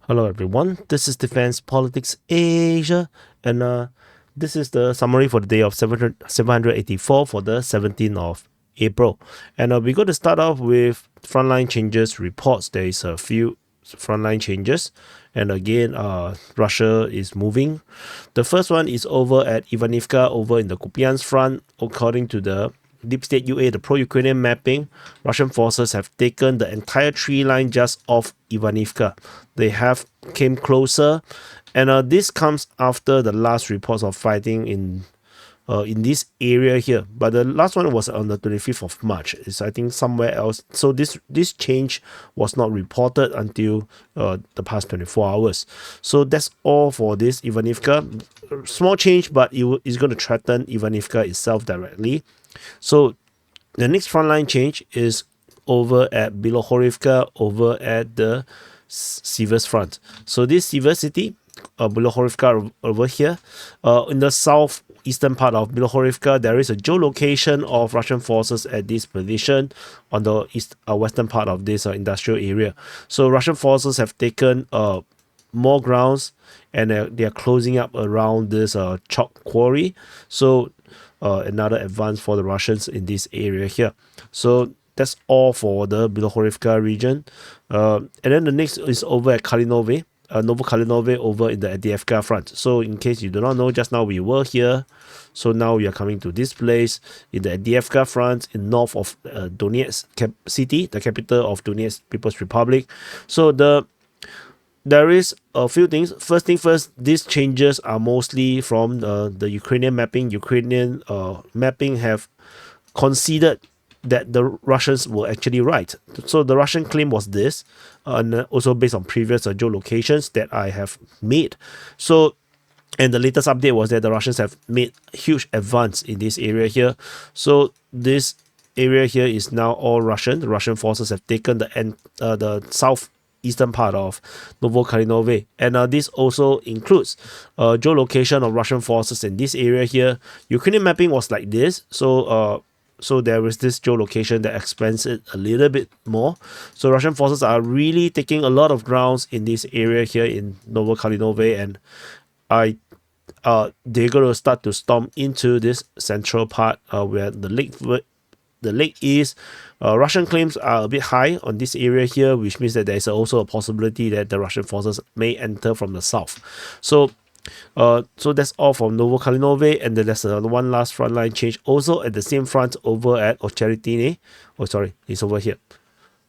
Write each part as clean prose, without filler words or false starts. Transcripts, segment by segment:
Hello everyone, this is Defense Politics Asia, and this is the summary for the day of 784 for the 17th of April. And we're going to start off with frontline changes reports. There is a few frontline changes, and again, Russia is moving. The first one is over at Ivanivska, over in the Kupyansk Front. According to the Deep State UA, the pro-Ukrainian mapping, Russian forces have taken the entire tree line just off Ivanivka. They have came closer, and this comes after the last reports of fighting in this area here. But the last one was on the 25th of March. It's, I think, somewhere else. So this change was not reported until the past 24 hours. So that's all for this Ivanivka. Small change, but it's going to threaten Ivanivka itself directly. So the next frontline change is over at Bilohorivka, over at the Siversk Front. So this Siversk city, Bilohorivka over here, in the southeastern part of Bilohorivka, there is a geolocation of Russian forces at this position on the western part of this industrial area. So Russian forces have taken more grounds, and they are closing up around this chalk quarry. So another advance for the Russians in this area here. So that's all for the Bilohorivka region. And then the next is over at Kalynove, Novokalynove, over in the Avdiivka Front. So in case you do not know, just now we were here. So now we are coming to this place in the Avdiivka Front in north of Donetsk city, the capital of Donetsk People's Republic. So there is a few things. First thing first, these changes are mostly from the Ukrainian mapping. Ukrainian mapping have conceded that the Russians were actually right. So the Russian claim was this, and also based on previous geolocations that I have made. So, and the latest update was that the Russians have made huge advance in this area here. So this area here is now all Russian. The Russian forces have taken the southeastern part of Novokalynove, and this also includes geolocation of Russian forces in this area here. Ukrainian mapping was like this, so there is this geolocation that expands it a little bit more. So Russian forces are really taking a lot of grounds in this area here in Novokalynove, and they're going to start to storm into this central part where the lake is. Russian claims are a bit high on this area here, which means that there is also a possibility that the Russian forces may enter from the south. So that's all from Novokalynove, and then there's one last frontline change also at the same front over at Ocheretyne. Oh, sorry, it's over here.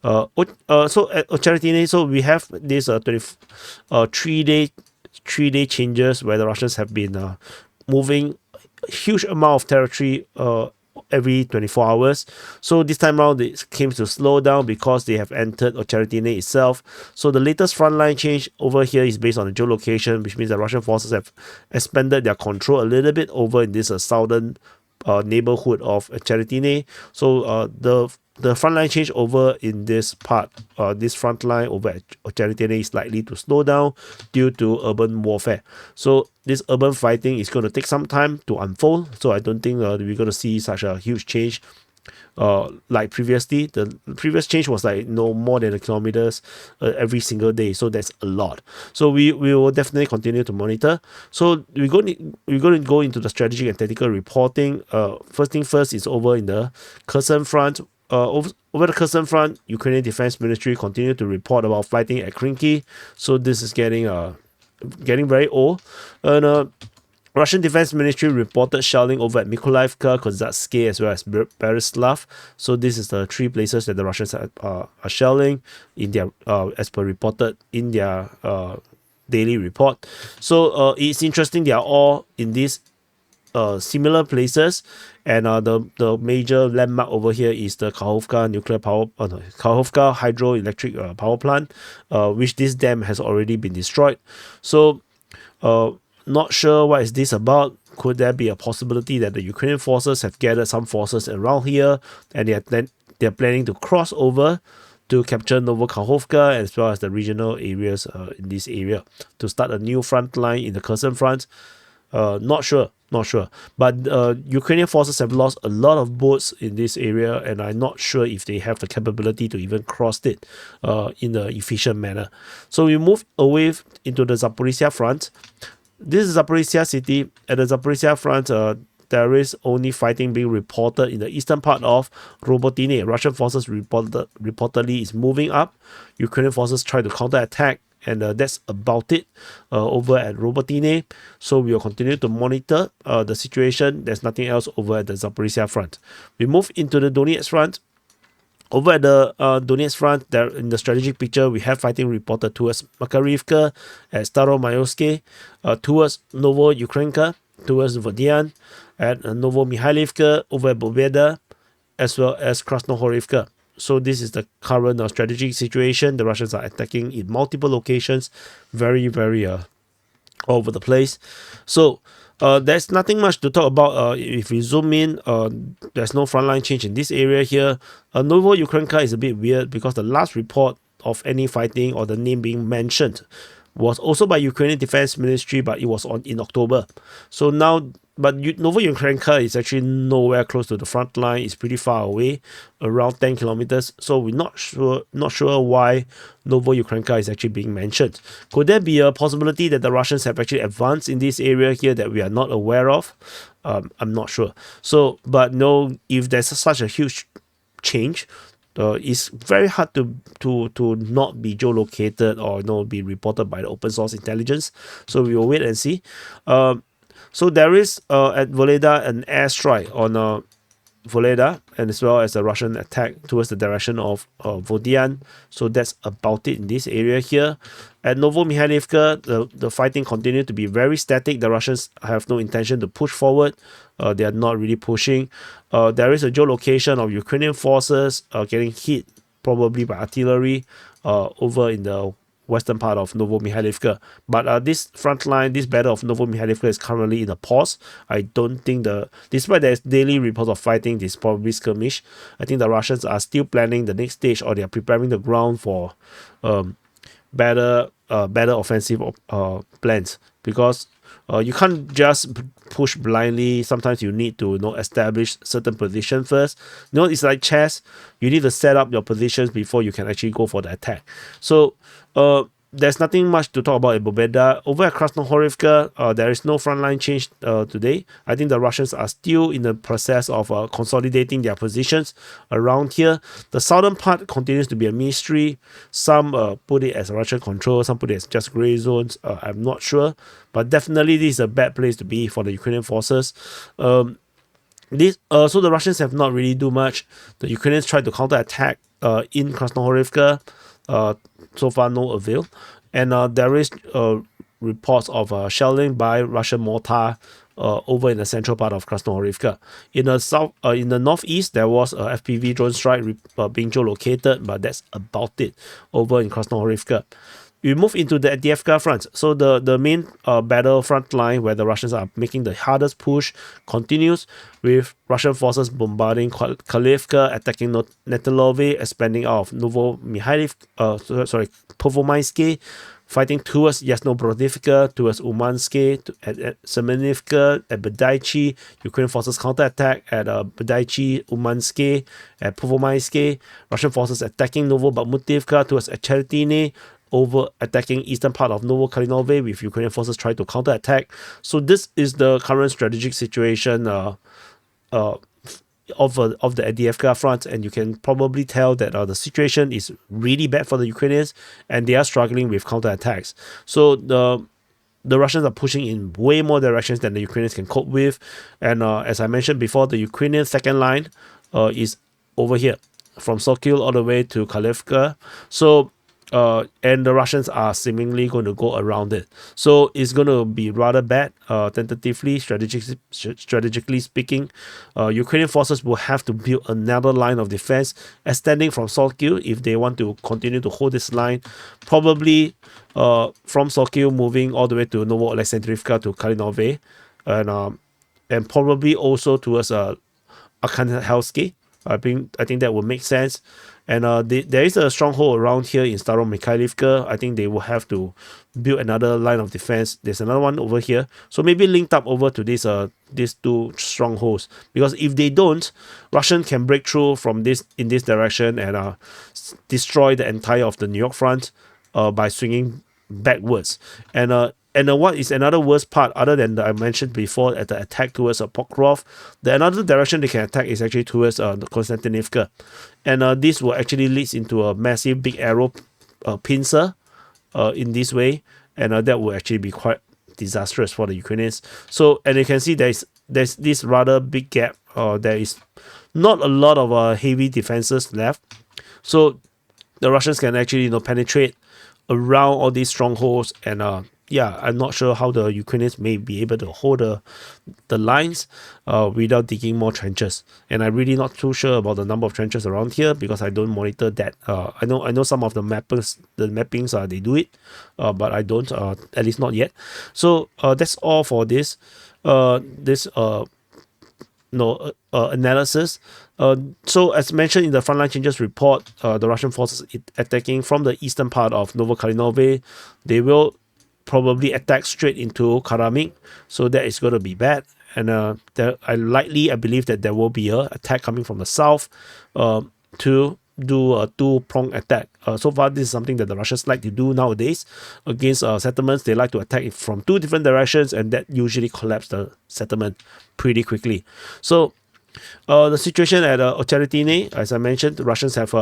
So at Ocheretyne, so we have this 3-day changes where the Russians have been moving a huge amount of territory every 24 hours. So this time around it came to slow down because they have entered Ocheretyne itself. So the latest frontline change over here is based on the geolocation, which means the Russian forces have expanded their control a little bit over in this southern neighborhood of Ocheretyne. So the frontline change over in this part, this front line over at Ocheretyne is likely to slow down due to urban warfare. So this urban fighting is going to take some time to unfold. So I don't think we're going to see such a huge change like previously. The previous change was like no more than a kilometers every single day. So that's a lot. So we will definitely continue to monitor. So we're going to go into the strategic and tactical reporting. First thing first is over in the Kherson Front. Over the Kherson Front, Ukrainian Defense Ministry continue to report about fighting at Krinky. So this is getting very old. And Russian Defense Ministry reported shelling over at Mykolaiivka, Kozatske, as well as Berislav. So this is the three places that the Russians are shelling in their as per reported in their daily report. So it's interesting, they are all in these similar places, and the major landmark over here is the Kakhovka Kakhovka hydroelectric power plant, which this dam has already been destroyed. So not sure what is this about. Could there be a possibility that the Ukrainian forces have gathered some forces around here, and they're planning to cross over to capture Novokakhovka as well as the regional areas in this area to start a new front line in the Kherson Front? Not sure. not sure. But Ukrainian forces have lost a lot of boats in this area, and I'm not sure if they have the capability to even cross it in an efficient manner. So we move away into the Zaporizhzhia Front. This is Zaporizhzhia city. At the Zaporizhzhia Front, there is only fighting being reported in the eastern part of Robotyne. Russian forces reportedly is moving up. Ukrainian forces try to counterattack, and that's about it over at Robotyne. So we will continue to monitor the situation. There's nothing else over at the Zaporizhzhia Front. We move into the Donetsk Front. Over at the Donetsk Front, there in the strategic picture, we have fighting reported towards Makarivka, at Staromayoske, towards Novokalynove, towards Vodian, at Novomikhailivka, over at Bobeda, as well as Krasnohorivka. So this is the current strategic situation. The Russians are attacking in multiple locations, very, very all over the place. So there's nothing much to talk about. If we zoom in, there's no frontline change in this area here. Novokalynove is a bit weird because the last report of any fighting or the name being mentioned was also by Ukrainian Defense Ministry, but it was in October. So now, but Novokalynove is actually nowhere close to the front line. It's pretty far away, around 10 kilometers. So we're not sure why Novokalynove is actually being mentioned. Could there be a possibility that the Russians have actually advanced in this area here that we are not aware of? I'm not sure. So, but no, if there's such a huge change, it's very hard to not be geolocated or be reported by the open source intelligence. So we will wait and see. So there is at Voleda an airstrike on Voleda, and as well as a Russian attack towards the direction of Vodian. So that's about it in this area here. At Novomikhailivka, the fighting continued to be very static. The Russians have no intention to push forward. They are not really pushing. There is a geolocation of Ukrainian forces getting hit probably by artillery over in the western part of Novomikhailivka. But this front line, this battle of Novomikhailivka is currently in a pause. I don't think despite there's daily reports of fighting, this probably skirmish. I think the Russians are still planning the next stage, or they are preparing the ground for better offensive plans, because you can't just push blindly. Sometimes you need to establish certain position first. It's like chess. You need to set up your positions before you can actually go for the attack. So there's nothing much to talk about in Bobeda. Over at Krasnohorivka, there is no frontline change today. I think the Russians are still in the process of consolidating their positions around here. The southern part continues to be a mystery. Some put it as Russian control, some put it as just gray zones. I'm not sure, but definitely this is a bad place to be for the Ukrainian forces. So the Russians have not really do much. The Ukrainians tried to counterattack in Krasnohorivka. So far, no avail. And there is reports of shelling by Russian mortar over in the central part of Krasnohorivka. In the northeast, there was a FPV drone strike being geolocated, but that's about it over in Krasnohorivka. We move into the Avdiivka Front. So the main battle front line where the Russians are making the hardest push continues, with Russian forces bombarding Kalivka, attacking Netelove, expanding out of Povomaysky, fighting towards Yasnobrodivka, towards Umansky, at Semenivka, at Bedaichi. Ukrainian forces counterattack at Bedaichi, Umansky, at Povomaysky. Russian forces attacking Novokalynove towards Ocheretyne, over attacking eastern part of Novokalynove, with Ukrainian forces trying to counterattack. So this is the current strategic situation of the Avdiivka Front, and you can probably tell that the situation is really bad for the Ukrainians, and they are struggling with counterattacks. So the Russians are pushing in way more directions than the Ukrainians can cope with, and as I mentioned before, the Ukrainian second line is over here from Sokil all the way to Kalivka. So and the Russians are seemingly going to go around it. So it's going to be rather bad, tentatively, strategically speaking. Ukrainian forces will have to build another line of defense extending from Sokil if they want to continue to hold this line. Probably from Sokil moving all the way to Novokalynove to Kalinove, and probably also towards Arkhangelsk. I think that would make sense. And there is a stronghold around here in Staromikhailivka. I think they will have to build another line of defense. There's another one over here, so maybe linked up over to these two strongholds, because if they don't, Russian can break through from this in this direction and destroy the entire of the New-York Front by swinging backwards. And what is another worst part, other than I mentioned before, at the attack towards Pokrov, the another direction they can attack is actually towards Konstantinivka, and this will actually leads into a massive big arrow pincer in this way, and that will actually be quite disastrous for the Ukrainians. So, and you can see there's this rather big gap. There is not a lot of heavy defenses left, so the Russians can actually penetrate around all these strongholds. And yeah, I'm not sure how the Ukrainians may be able to hold the lines without digging more trenches. And I'm really not too sure about the number of trenches around here, because I don't monitor that. I know some of the mappings they do it, but I don't, at least not yet. So that's all for this analysis. So as mentioned in the Frontline Changes report, the Russian forces attacking from the eastern part of Novokalynove, they will probably attack straight into Karamik, so that is going to be bad. And I believe that there will be an attack coming from the south to do a two-pronged attack. So far, this is something that the Russians like to do nowadays against settlements. They like to attack it from two different directions, and that usually collapses the settlement pretty quickly. So the situation at Ocheretyne, as I mentioned, the Russians have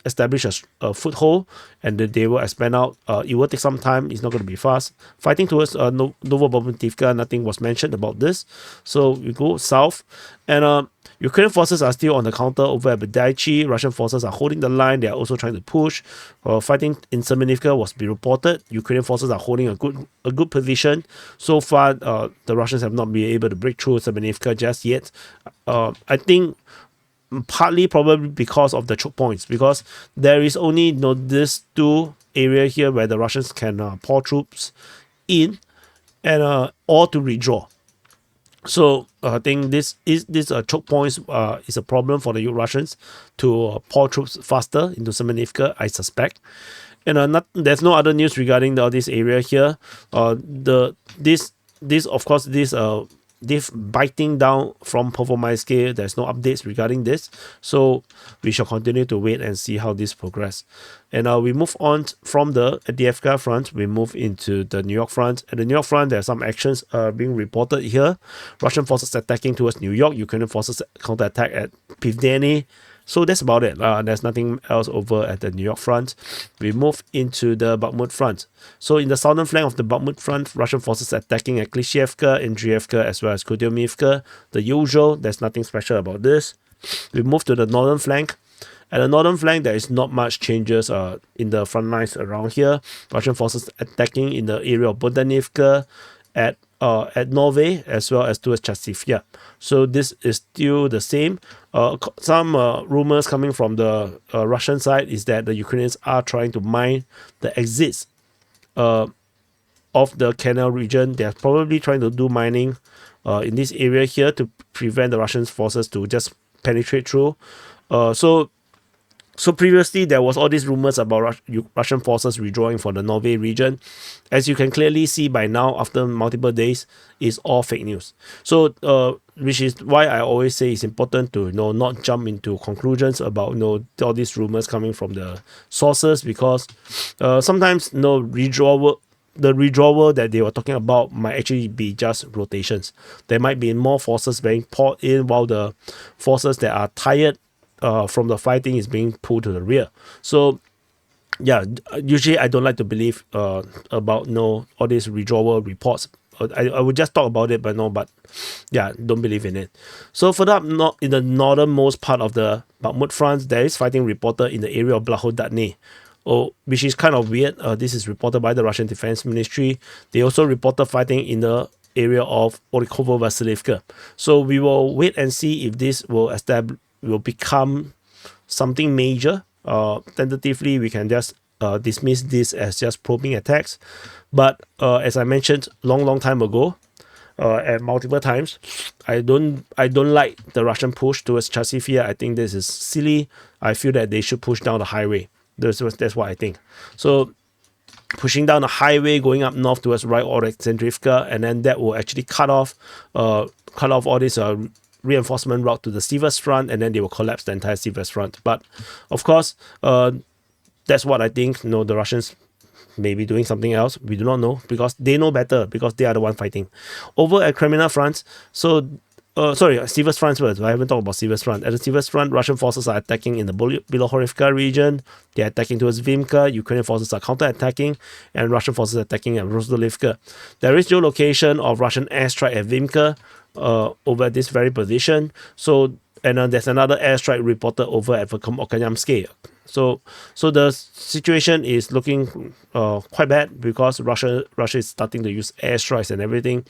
established a foothold, and they will expand out. It will take some time. It's not going to be fast. Fighting towards Novokalynove, nothing was mentioned about this. So we go south, and Ukrainian forces are still on the counter over at Berdyansk. Russian forces are holding the line. They are also trying to push. Fighting in Semenivka was reported. Ukrainian forces are holding a good position. So far, the Russians have not been able to break through Semenivka just yet. I think partly probably because of the choke points, because there is only this two area here where the Russians can pour troops in, and or to redraw. So I think this choke points is a problem for the Russians to pour troops faster into Semenivka, I suspect. And there's no other news regarding this area here. This biting down from Performaiske, there's no updates regarding this. So we shall continue to wait and see how this progresses. And we move on from the Avdiivka Front. We move into the New-York Front. At the New-York Front, there are some actions being reported here. Russian forces attacking towards New York. Ukrainian forces counterattack at Pivdeny. So that's about it. There's nothing else over at the New York Front. We move into the Bakhmut Front. So in the southern flank of the Bakhmut Front, Russian forces attacking at Klishchiivka, Andriivka, as well as Kudyumivka. The usual, there's nothing special about this. We move to the northern flank. At the northern flank, there is not much changes in the front lines around here. Russian forces attacking in the area of Bogdanivka, at Nove, as well as towards Chasivya. So this is still the same. Some rumors coming from the Russian side is that the Ukrainians are trying to mine the exits of the canal region. They are probably trying to do mining in this area here to prevent the Russian forces to just penetrate through. So previously, there was all these rumors about Russian forces withdrawing from the Nove region. As you can clearly see by now, after multiple days, it's all fake news. So, which is why I always say it's important to not jump into conclusions about all these rumors coming from the sources, because sometimes the withdrawal that they were talking about might actually be just rotations. There might be more forces being poured in, while the forces that are tired from the fighting is being pulled to the rear. So yeah, usually I don't like to believe about all these withdrawal reports. I would just talk about it, but yeah, don't believe in it. So further up, not in the northernmost part of the Bakhmut Front, there is fighting reported in the area of Bilohorivka, which is kind of weird. This is reported by the Russian Defense Ministry. They also reported fighting in the area of Orikovo-Vasilivka. So we will wait and see if this will become something major. Tentatively, we can just dismiss this as just probing attacks. But as I mentioned long time ago, at multiple times. I don't like the Russian push towards Chasiv. I think this is silly. I feel that they should push down the highway. That's what I think. So pushing down the highway going up north towards right Ocheretyne, and then that will actually cut off all this reinforcement route to the Siversk Front, and then they will collapse the entire Siversk Front. But of course, that's what I think. The Russians may be doing something else. We do not know, because they know better, because they are the one fighting. Over at Kreminna Front, Siversk Front first. I haven't talked about Siversk Front. At the Siversk Front, Russian forces are attacking in the Bilohorivka region. They are attacking towards Avdiivka. Ukrainian forces are counter-attacking, and Russian forces are attacking at Rozhdolivka. There is geolocation of Russian airstrike at Avdiivka over this very position. So, and there's another airstrike reported over at Ocheretyne. So the situation is looking quite bad, because Russia is starting to use airstrikes and everything,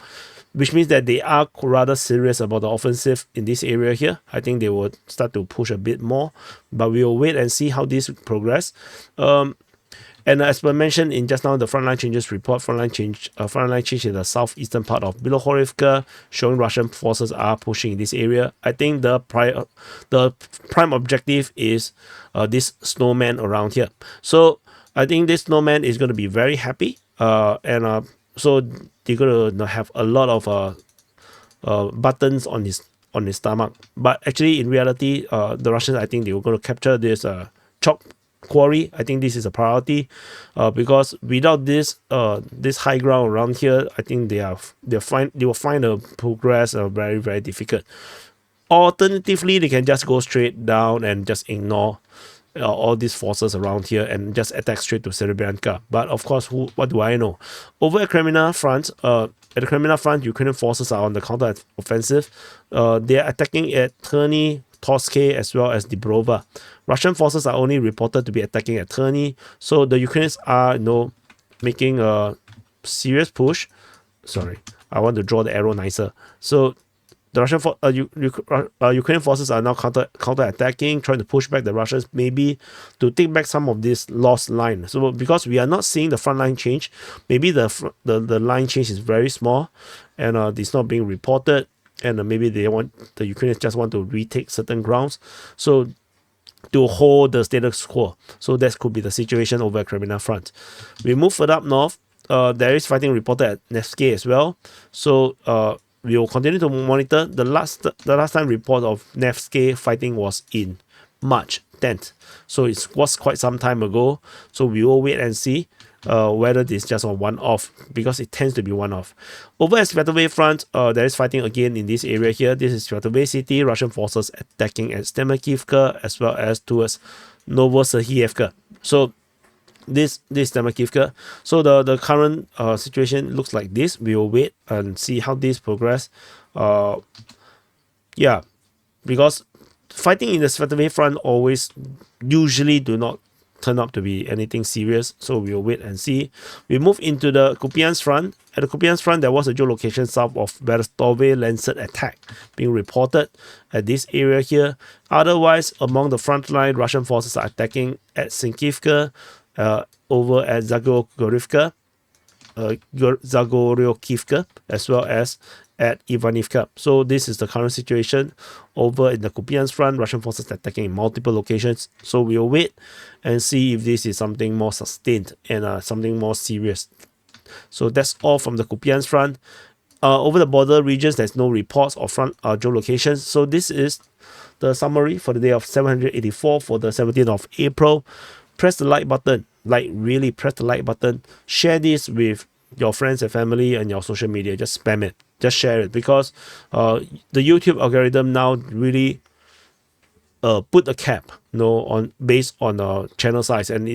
which means that they are rather serious about the offensive in this area here. I think they will start to push a bit more, but we will wait and see how this progress. And as I mentioned in just now, the Frontline changes report, Frontline change in the southeastern part of Bilohorivka, showing Russian forces are pushing in this area. I think the prime objective is this snowman around here. So I think this snowman is going to be very happy, and so they're going to have a lot of buttons on his stomach. But actually, in reality, the Russians, I think they were going to capture this chalk quarry. I think this is a priority, because without this high ground around here, I think they will find the progress very, very difficult. Alternatively, they can just go straight down and just ignore all these forces around here and just attack straight to Serebrenka. But of course, what do I know? Over at Kreminna Front, Ukrainian forces are on the counter-offensive. They are attacking at Terny, Torske, as well as Dibrova. Russian forces are only reported to be attacking at Terny, so the Ukrainians are making a serious push. Sorry, I want to draw the arrow nicer. So the Ukrainian forces are now counter-attacking, trying to push back the Russians, maybe to take back some of this lost line. So because we are not seeing the front line change, maybe the line change is very small, and it's not being reported, and maybe the Ukrainians just want to retake certain grounds, so to hold the status quo. So that could be the situation over at Kreminna Front. We move further up north. There is fighting reported at Nevsky as well. So we will continue to monitor. The last time report of Nevsky fighting was in March 10th. So it was quite some time ago. So we will wait and see whether this is just a one-off, because it tends to be one-off. Over at Svatove Front, there is fighting again in this area here. This is Svatove city. Russian forces attacking at Stemakivka as well as towards Novokalynove. So this Stemakivka. So the current situation looks like this. We will wait and see how this progress. Yeah, because fighting in the Svatove Front usually do not turn up to be anything serious, so we'll wait and see. We move into the Kupyansk Front. At the Kupyansk Front, there was a geolocation south of Berestove Lancet attack being reported at this area here. Otherwise, among the front line, Russian forces are attacking at Sinkivka, over at Zaporizhzhia as well as at Ivanivska. So this is the current situation over in the Kupyansk Front. Russian forces attacking in multiple locations. So we'll wait and see if this is something more sustained and something more serious. So that's all from the Kupyansk Front. Over the border regions, there's no reports of front geolocations. So this is the summary for the day of 784 for the 17th of April. Press the like button. Really press the like button. Share this with your friends and family and your social media. Just spam it. Just share it, because the YouTube algorithm now really put a cap, based on channel size, and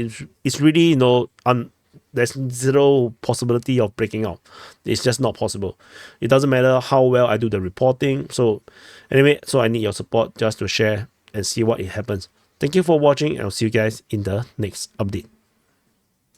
it's really there's zero possibility of breaking out. It's just not possible. It doesn't matter how well I do the reporting. So anyway, I need your support just to share and see what happens. Thank you for watching, and I'll see you guys in the next update.